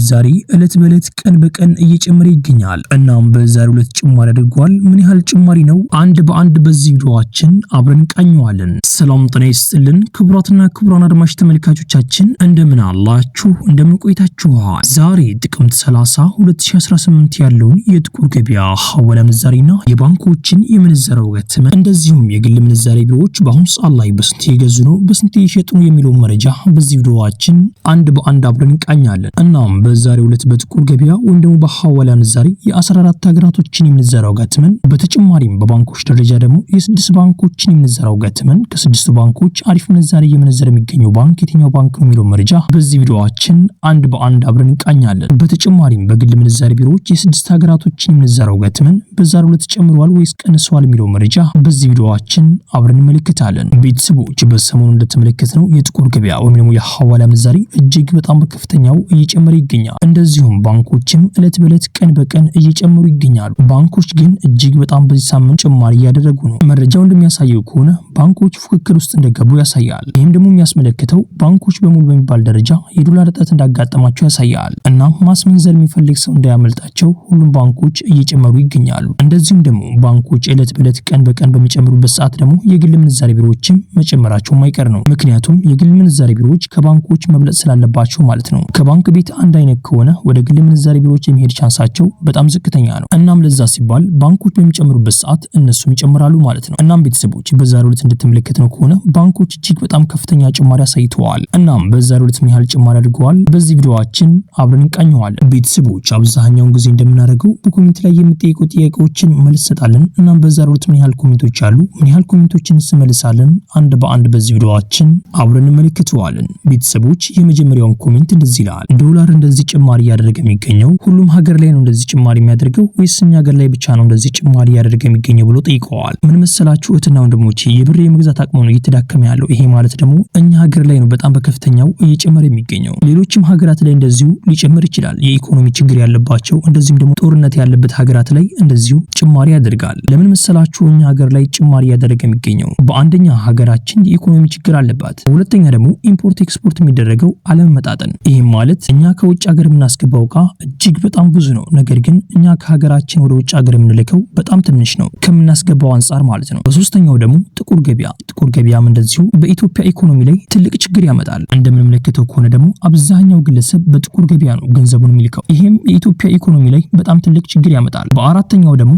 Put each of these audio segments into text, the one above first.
ምንዛሬ እለት በእለት ቀን በቀን እየጨመረ ይገኛል። እናም በዛሬው ዕለት ጭማሪ አድርጓል። ምን ያህል ጭማሪ ነው? አንድ በአንድ በዚህ ቪዲዮአችን አብረን ቃኘዋለን። ሰላም ጤና ይስጥልን ክቡራትና ክቡራን አድማጭ ተመልካቾቻችን እንደምን አላችሁ? እንደምን ቆይታችኋል? ዛሬ ጥቅምት 30 2018 ያለውን የጥቁር ገበያ ሐዋላ ምንዛሬና የባንኮችን የምንዛሬ ዋጋ እንደዚሁም የግል ምንዛሬ ቢሮዎች በአሁኑ ሰዓት ላይ በስንት እየገዙ ነው፣ በስንት እየሸጡ ነው የሚለውን መረጃ በዚህ ቪዲዮአችን አንድ በአንድ አብረን እንቃኛለን። እናም በዛሬው ዕለት በጥቁር ገበያ ወይም ደግሞ በሐዋላ ምንዛሬ የ14 ሀገራቶችን የምንዛሬ ዋጋ ተመን በተጨማሪም በባንኮች ደረጃ ደግሞ የ6 ባንኮችን የምንዛሬ ዋጋ ተመን ከ6 ባንኮች አሪፍ ምንዛሬ እየመነዘረ የሚገኘው ባንክ የትኛው ባንክ ነው የሚለው መረጃ በዚህ ቪዲዮአችን አንድ በአንድ አብረን እንቃኛለን። በተጨማሪም በግል ምንዛሬ ቢሮዎች የ6 ሀገራቶችን የምንዛሬ ዋጋ ተመን በዛሬው ዕለት ጨምሯል ወይስ ቀንሷል የሚለው መረጃ በዚህ ቪዲዮአችን አብረን እንመለከታለን። ቤተሰቦች በሰሞኑ እንደተመለከተነው የጥቁር ገበያ ወይም ደግሞ የሐዋላ ምንዛሬ እጅግ በጣም በከፍተኛው እየጨመረ ይገኛል። እንደዚሁም ባንኮችም እለት በእለት ቀን በቀን እየጨመሩ ይገኛሉ። ባንኮች ግን እጅግ በጣም በዚህ ሳምንት ጭማሪ እያደረጉ ነው። መረጃው እንደሚያሳየው ከሆነ ባንኮች ፉክክር ውስጥ እንደገቡ ያሳያል። ይህም ደግሞ የሚያስመለክተው ባንኮች በሙሉ በሚባል ደረጃ የዶላር እጥረት እንዳጋጠማቸው ያሳያል። እና ማስመንዘር የሚፈልግ ሰው እንዳያመልጣቸው ሁሉም ባንኮች እየጨመሩ ይገኛሉ። እንደዚሁም ደግሞ ባንኮች እለት በእለት ቀን በቀን በሚጨምሩበት ሰዓት ደግሞ የግል ምንዛሬ ቢሮዎችም መጨመራቸው ማይቀር ነው። ምክንያቱም የግል ምንዛሬ ቢሮዎች ከባንኮች መብለጥ ስላለባቸው ማለት ነው። ከባንክ ቤት አንድ አይነት ከሆነ ወደ ግል ምንዛሬ ቢሮዎች የሚሄድ ቻንሳቸው በጣም ዝቅተኛ ነው። እናም ለዛ ሲባል ባንኮች በሚጨምሩበት ሰዓት እነሱም ይጨምራሉ ማለት ነው። እናም ቤተሰቦች በዛሬው ዕለት እንደተመለከትነው ከሆነ ባንኮች እጅግ በጣም ከፍተኛ ጭማሪ አሳይተዋል። እናም በዛሬው ዕለት ምን ያህል ጭማሪ አድርገዋል በዚህ ቪዲዮአችን አብረን እንቃኘዋለን። ቤተሰቦች አብዛኛውን ጊዜ እንደምናደርገው በኮሜንት ላይ የምትጠይቁ ጥያቄዎችን መልሰጣለን። እናም በዛሬው ዕለት ምን ያህል ኮሜንቶች አሉ፣ ምን ያህል ኮሜንቶችን እንመልሳለን አንድ በአንድ በዚህ ቪዲዮአችን አብረን እንመለከተዋለን። ቤተሰቦች የመጀመሪያውን ኮሜንት እንደዚህ ይላል። ዶላር እንደዚህ ጭማሪ ያደረገ የሚገኘው ሁሉም ሀገር ላይ ነው እንደዚህ ጭማሪ የሚያደርገው ወይስ እኛ ሀገር ላይ ብቻ ነው እንደዚህ ጭማሪ ያደረገ የሚገኘው ብሎ ጠይቀዋል። ምን መሰላችሁ እህትና ወንድሞቼ የብር የመግዛት አቅሙ ነው እየተዳከመ ያለው። ይሄ ማለት ደግሞ እኛ ሀገር ላይ ነው በጣም በከፍተኛው እየጨመረ የሚገኘው። ሌሎችም ሀገራት ላይ እንደዚሁ ሊጨምር ይችላል። የኢኮኖሚ ችግር ያለባቸው እንደዚህም ደግሞ ጦርነት ያለበት ሀገራት ላይ እንደዚሁ ጭማሪ ያደርጋል። ለምን መሰላችሁ እኛ ሀገር ላይ ጭማሪ ያደረገ የሚገኘው? በአንደኛ ሀገራችን የኢኮኖሚ ችግር አለባት። ሁለተኛ ደግሞ ኢምፖርት ኤክስፖርት የሚደረገው አለመመጣጠን። ይሄም ማለት እኛ ከውጭ ሀገር የምናስገባው ዕቃ እጅግ በጣም ብዙ ነው፣ ነገር ግን እኛ ከሀገራችን ወደ ውጭ ሀገር የምንልከው በጣም ትንሽ ነው ከምናስገባው አንጻር ማለት ነው። በሶስተኛው ደግሞ ጥቁር ገበያ። ጥቁር ገበያም እንደዚሁ በኢትዮጵያ ኢኮኖሚ ላይ ትልቅ ችግር ያመጣል። እንደምንመለከተው ከሆነ ደግሞ አብዛኛው ግለሰብ በጥቁር ገበያ ነው ገንዘቡን የሚልከው። ይሄም የኢትዮጵያ ኢኮኖሚ ላይ በጣም ትልቅ ችግር ያመጣል። በአራተኛው ደግሞ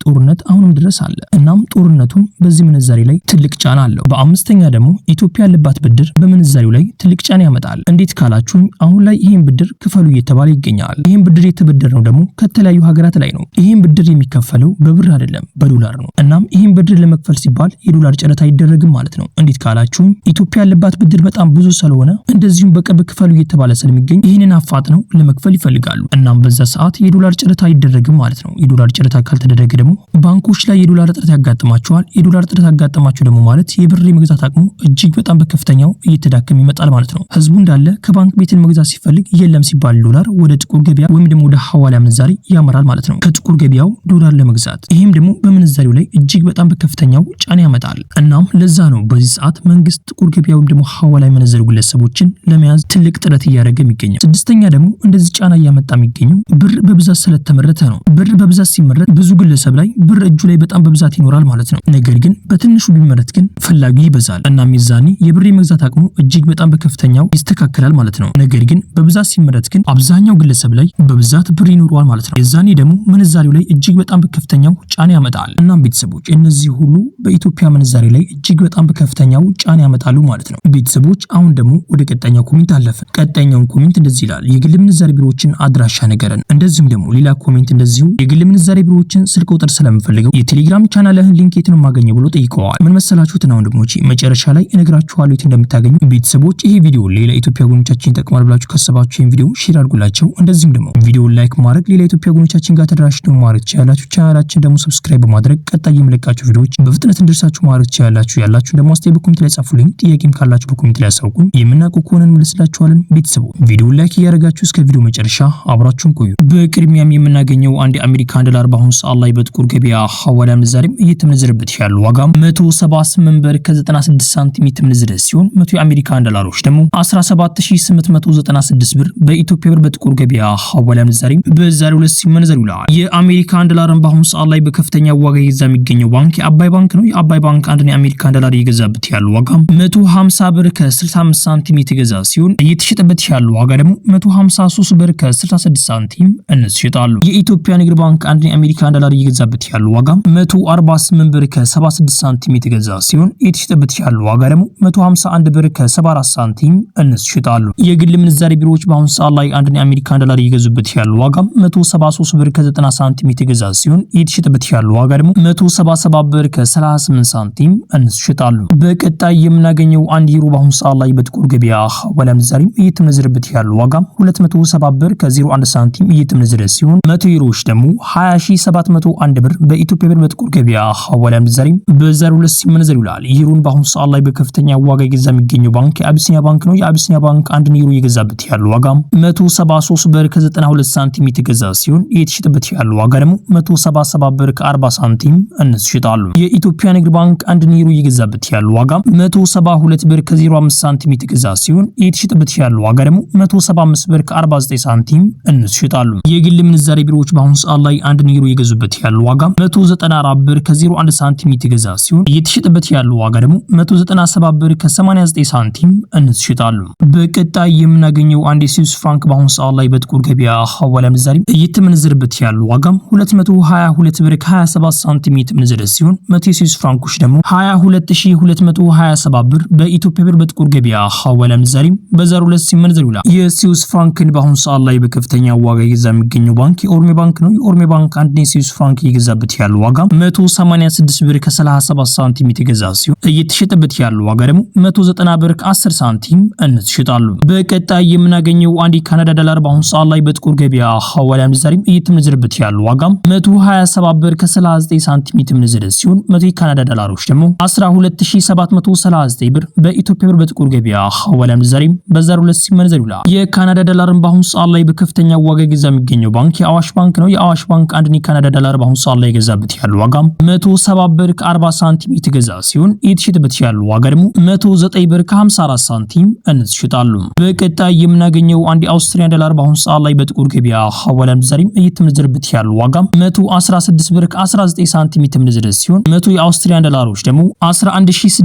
ጦርነት አሁንም ድረስ አለ። እናም ጦርነቱም በዚህ ምንዛሬ ላይ ትልቅ ጫና አለው። በአምስተኛ ደግሞ ኢትዮጵያ ያለባት ብድር በምንዛሬው ላይ ትልቅ ጫና ያመጣል። እንዴት ካላችሁ አሁን ላይ ይሄን ብድር ክፈሉ እየተባለ ይገኛል። ይሄን ብድር የተበደርነው ደግሞ ከተለያዩ ሀገራት ላይ ነው። ይሄን ብድር የሚከፈለው በብር አይደለም በዶላር ነው። እናም ይሄን ብድር ለመክፈል ሲባል የዶላር ጨረታ አይደረግም ማለት ነው። እንዴት ካላችሁ ኢትዮጵያ ያለባት ብድር በጣም ብዙ ስለሆነ እንደዚሁም በቅርብ ክፈሉ እየተባለ ስለሚገኝ ይሄንን አፋጥነው ለመክፈል ይፈልጋሉ። እናም በዛ ሰዓት የዶላር ጨረታ አይደረግም ማለት ነው። የዶላር ጨረታ ካልተደረገ ደግሞ ባንኮች ላይ የዶላር እጥረት ያጋጥማቸዋል። የዶላር እጥረት ያጋጥማቸው ደግሞ ማለት የብር የመግዛት አቅሙ እጅግ በጣም በከፍተኛው እየተዳከመ ይመጣል ማለት ነው። ህዝቡ እንዳለ ከባንክ ቤትን መግዛት ሲፈልግ የለም ሲባል ዶላር ወደ ጥቁር ገበያ ወይም ደግሞ ወደ ሐዋላ ምንዛሬ ያመራል ማለት ነው፣ ከጥቁር ገበያው ዶላር ለመግዛት። ይሄም ደግሞ በምንዛሬው ላይ እጅግ በጣም በከፍተኛው ጫና ያመጣል። እናም ለዛ ነው በዚህ ሰዓት መንግስት ጥቁር ገበያ ወይም ደግሞ ሐዋላ የመነዘሩ ግለሰቦችን ለመያዝ ትልቅ ጥረት እያደረገ የሚገኘው። ስድስተኛ ደግሞ እንደዚህ ጫና እያመጣ የሚገኘው ብር በብዛት ስለተመረተ ነው። ብር በብዛት ሲመረት ብዙ ግለሰብ ላይ ብር እጁ ላይ በጣም በብዛት ይኖራል ማለት ነው። ነገር ግን በትንሹ ቢመረት ግን ፈላጊ ይበዛል እና ሚዛኒ የብር የመግዛት አቅሙ እጅግ በጣም በከፍተኛው ይስተካከላል ማለት ነው። ነገር ግን በብዛት ሲመረት ግን አብዛኛው ግለሰብ ላይ በብዛት ብር ይኖረዋል ማለት ነው። የዛኔ ደግሞ ምንዛሬው ላይ እጅግ በጣም በከፍተኛው ጫና ያመጣል። እናም ቤተሰቦች እነዚህ ሁሉ በኢትዮጵያ ምንዛሬ ላይ እጅግ በጣም በከፍተኛው ጫና ያመጣሉ ማለት ነው። ቤተሰቦች አሁን ደግሞ ወደ ቀጣኛው ኮሜንት አለፈን። ቀጣኛው ኮሜንት እንደዚህ ይላል። የግል ምንዛሬ ቢሮዎችን አድራሻ ነገረን። እንደዚሁም ደግሞ ሌላ ኮሜንት እንደዚሁ የግል ምንዛሬ ቢሮዎችን ስልክ ቁጥር ስለምፈልገው የቴሌግራም ቻናልህን ሊንክ የት ነው የማገኘው ብሎ ጠይቀዋል። ምን መሰላችሁት ነው ወንድሞቼ መጨረሻ ላይ እነግራችኋለሁ የት እንደምታገኙ። ቤተሰቦች ይሄ ቪዲዮ ሌላ ኢትዮጵያ ጎኖቻችን ይጠቅማል ብላችሁ ካሰባችሁ ይሄን ቪዲዮ ሼር አድርጉላቸው። እንደዚህም ደግሞ ቪዲዮውን ላይክ ማድረግ ሌላ ኢትዮጵያ ጎኖቻችን ጋር ተደራሽ ነው ማድረግ ትችላላችሁ። ቻናላችን ደግሞ ሰብስክራይብ በማድረግ ቀጣይ የምለቃችሁ ቪዲዮዎች በፍጥነት እንድርሳችሁ ማድረግ ትችላላችሁ። ያላችሁ ደግሞ አስተያየት በኮሜንት ላይ ጻፉልኝ። ጥያቄም ካላችሁ በኮሜንት ላይ አሳውቁኝ። የምናውቀው ከሆነ እንመልስላችኋለን። ቤተሰቦች ቪዲዮውን ላይክ እያደረጋችሁ እስከ ቪዲዮ መጨረሻ አብራችሁን ቆዩ። በቅድሚያም የምናገኘው አንድ የአሜሪካን ዶላር በአሁኑ ሰዓት ላይ በጥቁር ገበያ ሐዋላ ምንዛሬም እየተመነዘረበት ያለው ዋጋም 178 ብር ከ96 ሳንቲም የተመነዘረ ሲሆን 100 የአሜሪካን ዶላሮች ደግሞ 17896 ብር በኢትዮጵያ ብር በጥቁር ገበያ ሐዋላ ምንዛሬ በዛሬው ዕለት ሲመነዘር ውሏል። የአሜሪካን ዶላርን በአሁኑ ሰዓት ላይ በከፍተኛ ዋጋ እየገዛ የሚገኘው ባንክ የአባይ ባንክ ነው። የአባይ ባንክ አንድ የአሜሪካን ዶላር እየገዛበት ያለው ዋጋ 150 ብር ከ65 ሳንቲም የተገዛ ሲሆን እየተሸጠበት ያለው ዋጋ ደግሞ 153 ብር ከ66 ሳንቲም እነሱ ይሸጣሉ። የኢትዮጵያ ንግድ ባንክ አንድ የአሜሪካን ዶላር እየገዛበት ያለው ዋጋ 148 ብር ከ76 ሳንቲም የተገዛ ሲሆን እየተሸጠበት ያለው ዋጋ ደግሞ 151 ብር ከ74 ሳንቲም እነሱ ይሸጣሉ። የግል ምንዛሬ ቢሮዎች በአሁኑ ሰዓት ላይ አንድ የአሜሪካን ዶላር እየገዙበት ያለው ዋጋ 173 ብር ከ90 ሳንቲም የተገዛ ሲሆን እየተሸጠበት ያለው ዋጋ ደግሞ 177 ብር ከ38 ሳንቲም እነሱ ይሸጣሉ። በቀጣይ የምናገኘው አንድ ዩሮ በአሁኑ ሰዓት ላይ በጥቁር ገበያ ሐዋላ ምንዛሬ እየተመነዘረበት ያለው ዋጋ 270 ብር ከ01 ሳንቲም እየተመነዘረ ሲሆን 100 ዩሮዎች ደግሞ 20701 ብር በኢትዮጵያ ብር በጥቁር ገበያ ሐዋላ ምንዛሬ በዛሬው ዕለት ሲመነዘር ይውላል። ዩሮን በአሁኑ ሰዓት ላይ በከፍተኛ ዋጋ እየገዛ የሚገኘው ባንክ የአቢሲኒያ ባንክ ነው። የአቢሲኒያ ባንክ አንድ ዩሮ እየገዛበት ያለው ዋጋ 173 ብር ከ92 ሳንቲም የተገዛ ሲሆን እየተሸጠበት ያለው ዋጋ ደግሞ 177 ብር ከ40 ሳንቲም እነሱ ይሸጣሉ። የኢትዮጵያ ንግድ ባንክ አንድ ዩሮ እየገዛበት ያለው ዋጋ 172 ብር ከ05 ሳንቲም የተገዛ ሲሆን እየተሸጠበት ያለው ዋጋ ደግሞ 175 ብር ከ49 ሳንቲም እነሱ ይሸጣሉ። የግል ምንዛሬ ቢሮዎች በአሁኑ ሰዓት ላይ አንድ ዩሮ እየገዙበት ያለው ዋጋ 194 ብር ከ01 ሳንቲም የተገዛ ሲሆን እየተሸጠበት ያለው ዋጋ ደግሞ 197 ብር ከ89 ሳንቲም እነሱ ይሸጣሉ። በቀጣይ የምናገኘው አንድ የስዊስ ፍራንክ በአሁኑ ሰዓት ላይ በጥቁር ገበያ ሐዋላ ምንዛሬ እየተመነዘረበት ያለው ዋጋ 222 ብር ከ27 ሳንቲም የተመነዘረ ሲሆን 100 የስዊስ ፍራንኮች ደግሞ 22227 ብር በኢትዮጵያ ብር በጥቁር ገበያ ሐዋላ ምንዛሬ በዛሬው ዕለት ሲመነዘር ይውላል። የስዊስ ፍራንክን በአሁኑ ሰዓት ላይ በከፍተኛ ዋጋ እየገዛ የሚገኘው ባንክ የኦሮሚያ ባንክ ነው። የኦሮሚያ ባንክ አንድ የስዊስ ፍራንክ እየገዛበት ያለው ዋጋ 186 ብር ከ37 ሳንቲም የተገዛ ሲሆን እየተሸጠበት ያለው ዋጋ ደግሞ 190 ብር ከ10 ሳንቲም እነሱ ይሸጣሉ። በቀጣይ የምናገኘው አንድ የካናዳ ዶላር በአሁኑ ሰዓት ላይ በጥቁር ገበያ ሐዋላ ምንዛሬ እየተመነዘረበት ያለው ዋጋ 127 ብር ከ39 ሳንቲም የተመነዘረ ሲሆን 100 የካናዳ ዶላሮች ደግሞ 12739 ብር በኢትዮጵያ ብር በጥቁር ገበያ ሐዋላ ምንዛሬ በዛሬው ዕለት ሲመነዘር ይውላል። የካናዳ ዶላርን በአሁኑ ሰዓት ላይ በከፍተኛ ዋጋ እየገዛ የሚገኘው ባንክ የአዋሽ ባንክ ነው። የአዋሽ ባንክ አንድ የካናዳ ዶላር በአሁኑ ሰዓት ላይ እየገዛበት ያለው ዋጋ 170 ብር ከ40 ሳንቲም የተገዛ ሲሆን እየተሸጠበት ያለው ዋጋ ደግሞ 109 ብር ከ54 ሳንቲም እነሱ ይሸጣሉ። በቀጣይ የምናገኘው አንድ የአውስትራሊያን ዶላር በአሁኑ ሰዓት ላይ በጥቁር ገበያ ሐዋላ ምንዛሬ እየተመነዘረበት ያለው ዋጋ 116 ብር ከ19 ሳንቲም የተመነዘረ ሲሆን 100 የአውስትራሊያን ዶላሮች ደግሞ 11619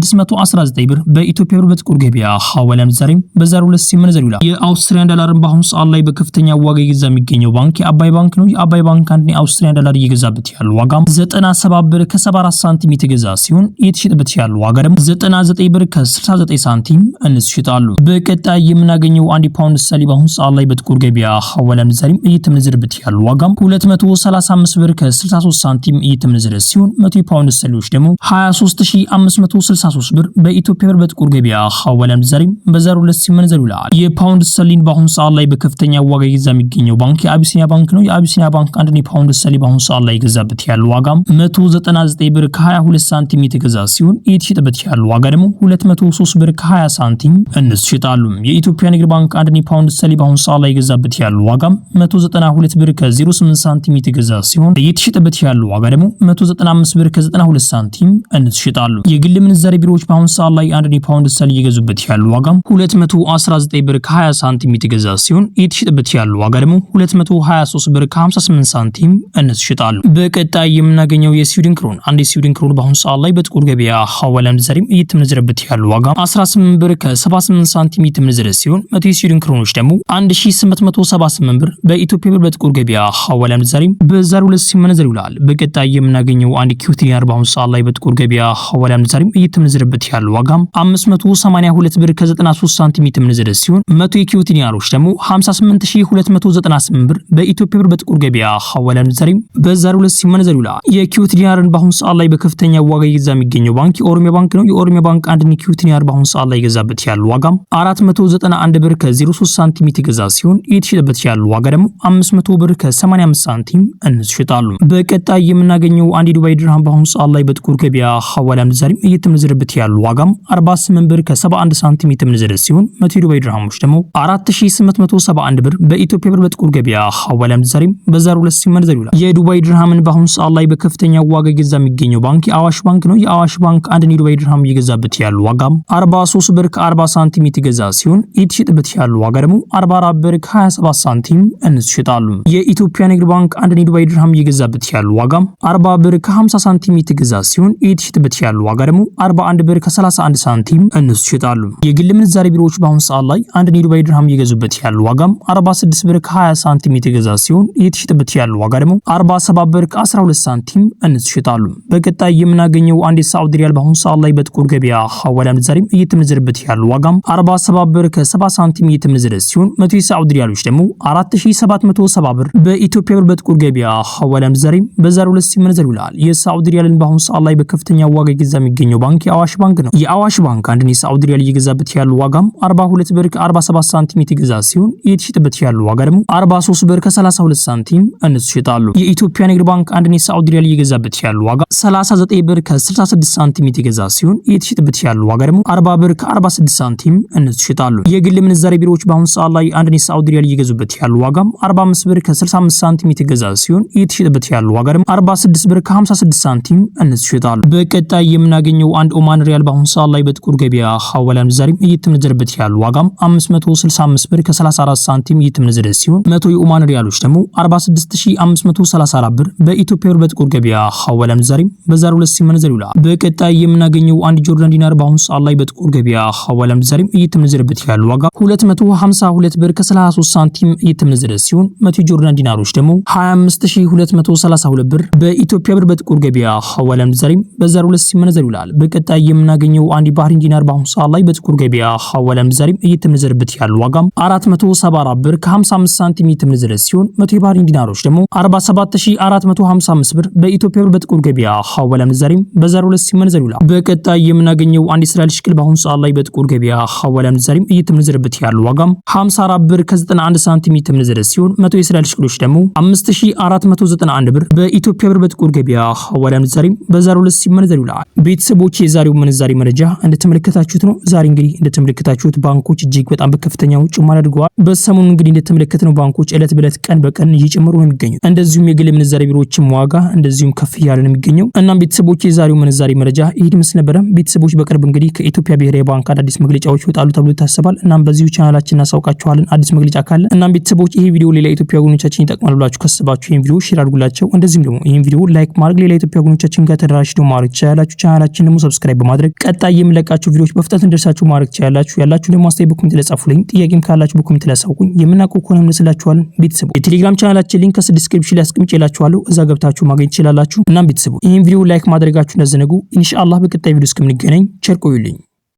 ብር በኢትዮጵያ ብር በጥቁር ገበያ ሐዋላ ምንዛሬ በዛሬው ዕለት ሲመነዘር ይውላል። የአውስትራሊያን ዶላርን በአሁኑ ሰዓት ላይ በከፍተኛ ዋጋ እየገዛ የሚገኘው ባንክ የአባይ ባንክ ነው። የአባይ ባንክ አንድ የአውስትራሊያን ዶላር እየገዛበት ያለው ዋጋ 97 ብር ከ74 ሳንቲም የተገዛ ሲሆን እየተሸጠበት ያለው ዋጋ ደግሞ 99 ብር ከ69 ሳንቲም እነሱ ይሸጣሉ። በቀጣይ የምናገኘው አንድ ፓውንድ ስተርሊንግ በአሁኑ ሰዓት ላይ በጥቁር ገበያ ሐዋላ ምንዛሬ እየተመነዘረበት ያለው ዋጋ 235 ብር ከ63 ሳንቲም እየተመነዘረ ሲሆን 100 ፓውንድ ስተርሊንጎች ደግሞ 23563 ብር በኢትዮጵያ ብር በጥቁር ገበያ ሐዋላ ምንዛሬ በዛሬው ዕለት ሲመነዘር ይውላል። የፓውንድ ስተርሊንግ በአሁኑ ሰዓት ላይ በከፍተኛ ዋጋ እየገዛ የሚገኘው ባንክ የአቢሲኒያ ባንክ ነው። የአቢሲኒያ ባንክ አንድ ፓውንድ ስተርሊንግ በአሁኑ ሰዓት ላይ እየገዛበት ያለው ዋጋ 199 ብር ከ22 ሳንቲም የተገዛ ሲሆን እየተሸጠበት ያለው ዋጋ ደግሞ 203 ብር ከ20 ሳንቲም እነሱ ይሸጣሉ። የኢትዮጵያ ንግድ ባንክ አንድ ፓውንድ ስተርሊንግ በአሁኑ ሰዓት ላይ እየገዛበት ያለው ዋጋ 192 ብር ከ08 ሳንቲም የተገዛ ሲሆን እየተሸጠበት ያለው ዋጋ ደግሞ 195 ብር ከ92 ሳንቲም እነሱ ይሸጣሉ። የግል ምንዛሬ ቢሮዎች በአሁኑ ሰዓት ላይ አንድ ፓውንድ ስተርሊንግ እየገዙበት ያለው ዋጋ 219 ብር ከ20 ሳንቲም የተገዛ ሲሆን እየተሸጠበት ያለው ዋጋ ደግሞ 223 ብር ከ58 ሳንቲም እነሱ ይሸጣሉ። በቀጣይ የምናገኘው የስዊድን ክሮን አንድ የስዊድን ክሮን በአሁኑ ሰዓት ላይ በጥቁር ገበያ ሐዋላ ምንዛሬ እየተመነዘረበት ያለው ዋጋ 18 ብር ከ78 ሳንቲም የተመነዘረ ሲሆን 100 የስዊድን ክሮኖች ደግሞ 1878 ብር በኢትዮጵያ ብር በጥቁር ገበያ ሐዋላ ምንዛሬ በዛሬው ዕለት ሲመነዘር ይውላል። በቀጣይ የምናገኘው አንድ ኪዩቲኒያር በአሁኑ ሰዓት ላይ በጥቁር ገበያ ሐዋላ ምንዛሬ እየተመነዘረበት ያለው ዋጋ 582 ብር ከ93 ሳንቲም የተመነዘረ ሲሆን 100 የኪዩቲኒያሮች ደግሞ 58298 ብር በኢትዮጵያ ብር በጥቁር ገበያ ሐዋላ ምንዛሬ በዛሬው ዕለት ሲመነዘር ይውላል። የኪዩቲኒያርን በአሁኑ ሰዓት ላይ በከፍተኛ ዋጋ እየገዛ የሚገኘው ባንክ የኦሮሚያ ባንክ ነው። የኦሮሚያ ባንክ አንድ ኪዩቲኒያር በአሁኑ ሰዓት ላይ እየገዛበት ያለው ዋጋ 491 ብር ከ03 ሳንቲም የተገዛ ሲሆን እየተሸጠበት ያለው ዋጋ ደግሞ 500 ብር ከ85 ሳንቲም እነሱ ይሸጣሉ። በቀጣይ የምናገኘው አንድ ዱባይ ድርሃም በአሁኑ ሰዓት ላይ በጥቁር ገበያ ሐዋላ ምንዛሬ እየተመነዘረበት ያለው ዋጋም 48 ብር ከ71 ሳንቲም የተመነዘረ ሲሆን 100 ዱባይ ድርሃሞች ደግሞ 4871 ብር በኢትዮጵያ ብር በጥቁር ገበያ ሐዋላ ምንዛሬ በዛሬው ዕለት ሲመነዘር ይውላል። የዱባይ ድርሃምን በአሁኑ ሰዓት ላይ በከፍተኛ ዋጋ እየገዛ የሚገኘው ባንክ የአዋሽ ባንክ ነው። የአዋሽ ባንክ አንድ ዱባይ ድርሃም እየገዛበት ያለው ዋጋ 43 ብር ከ40 ሳንቲም የተገዛ ሲሆን እየተሸጠበት ያለው ዋጋ ደግሞ 44 ብር ከ27 ሳንቲም እንስ ይሸጣሉ። የኢትዮጵያ ንግድ ባንክ አንድ የዱባይ ድርሃም እየገዛበት ያለው ዋጋም 40 ብር ከ50 ሳንቲም የተገዛ ሲሆን እየተሸጠበት ያለው ዋጋ ደግሞ 41 ብር ከ31 ሳንቲም እንስ ይሸጣሉ። የግል ምንዛሬ ቢሮዎች በአሁኑ ሰዓት ላይ አንድ የዱባይ ድርሃም እየገዙበት ያለው ዋጋም 46 ብር ከ20 ሳንቲም የተገዛ ሲሆን እየተሸጠበት ያለው ዋጋ ደግሞ 47 ብር ከ12 ሳንቲም እንስ ይሸጣሉ። በቀጣይ የምናገኘው አንድ የሳዑዲ ሪያል በአሁኑ ሰዓት ላይ በጥቁር ገበያ ሐዋላ ምንዛሬም እየተመነዘረበት ያለው ዋጋም 47 ብር ከ70 ሳንቲም እየተመነዘረ ሲሆን 100 የሳዑዲ ሪያሎች ደግሞ 4770 ብር በኢትዮጵያ ብር በጥቁር ገበያ ሐዋላ ምንዛሬም በዛሬው ዕለት ሲመነዘር ይውላል። የሳዑዲ ሪያልን በአሁኑ ሰዓት ላይ በከፍተኛ ዋጋ እየገዛ የሚገኘው ባንክ የአዋሽ ባንክ ነው። የአዋሽ ባንክ አንድ የሳዑዲ ሪያል እየገዛበት ያለው ዋጋም 42 ብር ከ47 ሳንቲም የተገዛ ሲሆን እየተሸጠበት ያለው ዋጋ ደግሞ 43 ብር ከ32 ሳንቲም እንስ ይሸጣሉ። የኢትዮጵያ ንግድ ባንክ አንድ የሳዑዲ ሪያል እየገዛበት ያለው ዋጋ 39 ብር ከ66 ሳንቲም የተገዛ ሲሆን እየተሸጠበት ያለው ዋጋ ደግሞ 40 ብር ከ46 ሳንቲም እንስ ይሸጣሉ። የግል ምንዛሬ ቢሮዎች በአሁኑ ሰዓት ላይ አንድ የሳዑዲ ሪያል እየገዙበት ያለው ዋጋም 45 ብር ከ65 ሳንቲም የተገዛ ሲሆን እየተሸጠበት ያለው ዋጋ ደግሞ 46 ብር ከ56 ሳንቲም እንስ ይሸጣሉ። በቀጣይ የምናገኘው አንድ ኦማን ሪያል በአሁኑ ሰዓት ላይ በጥቁር ገበያ ሐዋላ ምንዛሬም እየተመነዘረበት ያለው ዋጋም 565 ብር ከ34 ሳንቲም እየተመነዘረ ሲሆን 100 የኦማን ሪያሎች ደግሞ 46534 ብር በኢትዮጵያ ብር በጥቁር ገበያ ሐዋላ ምንዛሬም በዛሬው ዕለት ሲመነዘር ይውላል። በቀጣይ የምናገኘው አንድ ጆርዳን ዲናር በአሁኑ ሰዓት ላይ በጥቁር ገበያ ሐዋላ ምንዛሬም እየተመነዘረበት ያለው ዋጋ 252 ብር ከ33 ሳንቲም እየተመነዘረ ሲሆን 100 ጆርዳን ዲናሮች ደግሞ 25232 ብር በኢትዮጵያ ብር በጥቁር ገበያ ሐዋላ ምንዛሬም በዛሬው ዕለት ሲመነዘር ይውላል። በቀጣይ የምናገኘው አንድ ባህሪን ዲናር በአሁኑ ሰዓት ላይ በጥቁር ገበያ ሐዋላ ምንዛሬም እየተመነዘረበት ያለው ዋጋም 474 ብር ከ55 ሳንቲም እየተመነዘረ ሲሆን 100 ባህሪን ዲናሮች ደግሞ 47455 ብር በኢትዮጵያ ብር በጥቁር ገበያ ሐዋላ ምንዛሬም በዛሬው ዕለት ሲመነዘር ይውላል። በቀጣይ የምናገኘው አንድ እስራኤል ሽቅል በአሁኑ ሰዓት ላይ በጥቁር ገበያ ሐዋላ ምንዛሬም እየተመነዘረበት ያለው ዋጋም 54 ብር ከ91 ሳንቲም እየተመነዘረ ሲሆን 100 የእስራኤል ሽቅሎች ደግሞ 5491 ብር በኢትዮጵያ ብር በጥቁር ገበያ ሐዋላ ምንዛሬም በዛሬው ዕለት ሲመነዘር ይውላል። ቤተሰቦች የዛሬው ምንዛሬ መረጃ እንደተመለከታችሁት ነው። ዛሬ እንግዲህ እንደተመለከታችሁት ባንኮች እጅግ በጣም በከፍተኛው ጭማሪ አድርገዋል። በሰሞኑ እንግዲህ እንደተመለከተነው ባንኮች ዕለት በዕለት ቀን በቀን እየጨመሩ ነው የሚገኙት። እንደዚሁም የግል ምንዛሬ ቢሮዎችም ዋጋ እንደዚሁም ከፍ እያለ ነው የሚገኘው። እናም ቤተሰቦች የዛሬው ምንዛሬ መረጃ ይሄን ምስል ነበረ። ቤተሰቦች በቅርብ እንግዲህ ከኢትዮጵያ ብሔራዊ ባንክ አዲስ መግለጫዎች ይወጣሉ ተብሎ ይታሰባል። እናም በዚሁ ቻናላችን እናሳውቃችኋለን አዲስ መግለጫ ካለ። እናም ቤተሰቦች ይሄ ቪዲዮ ሌላ ኢትዮጵያ ወገኖቻችን ይጠቅማል ብላችሁ ካሰባችሁ ይሄን ቪዲዮ ሼር አድርጉላቸው። እንደዚሁም ደግሞ ይሄን ቪዲዮ ላይክ ማድረግ ሌላ ኢትዮጵያ ወገኖቻችን ጋር ተደራሽ ነው ማድረግ ትችላላችሁ። ቻናላችን ደግሞ ሰብስክራይብ በማድረግ ቀጣይ የምንለቃቸው ቪዲዮዎች በፍጥነት እንደርሳችሁ ማድረግ ትችላላችሁ። ያላችሁ ደግሞ አስተያየት በኮሜንት ላይ ጻፉልኝ። ጥያቄም ካላችሁ በኮሜንት ላይ አሳውቁኝ። የምናውቀው ከሆነ እንስላችኋለን። ቤተሰቦች የቴሌግራም ቻናላችን ሊንክ ከዲስክሪፕሽን ላይ አስቀምጬላችኋለሁ፣ እዛ ገብታችሁ ማግኘት ትችላላችሁ። እናም ቤተሰቦች ይሄን ቪዲዮ ላይክ ማድረጋችሁ እንዳዘነጉ። ኢንሻአላህ በቀጣይ ቪዲዮ እስከምንገናኝ ቸር ቆዩልኝ።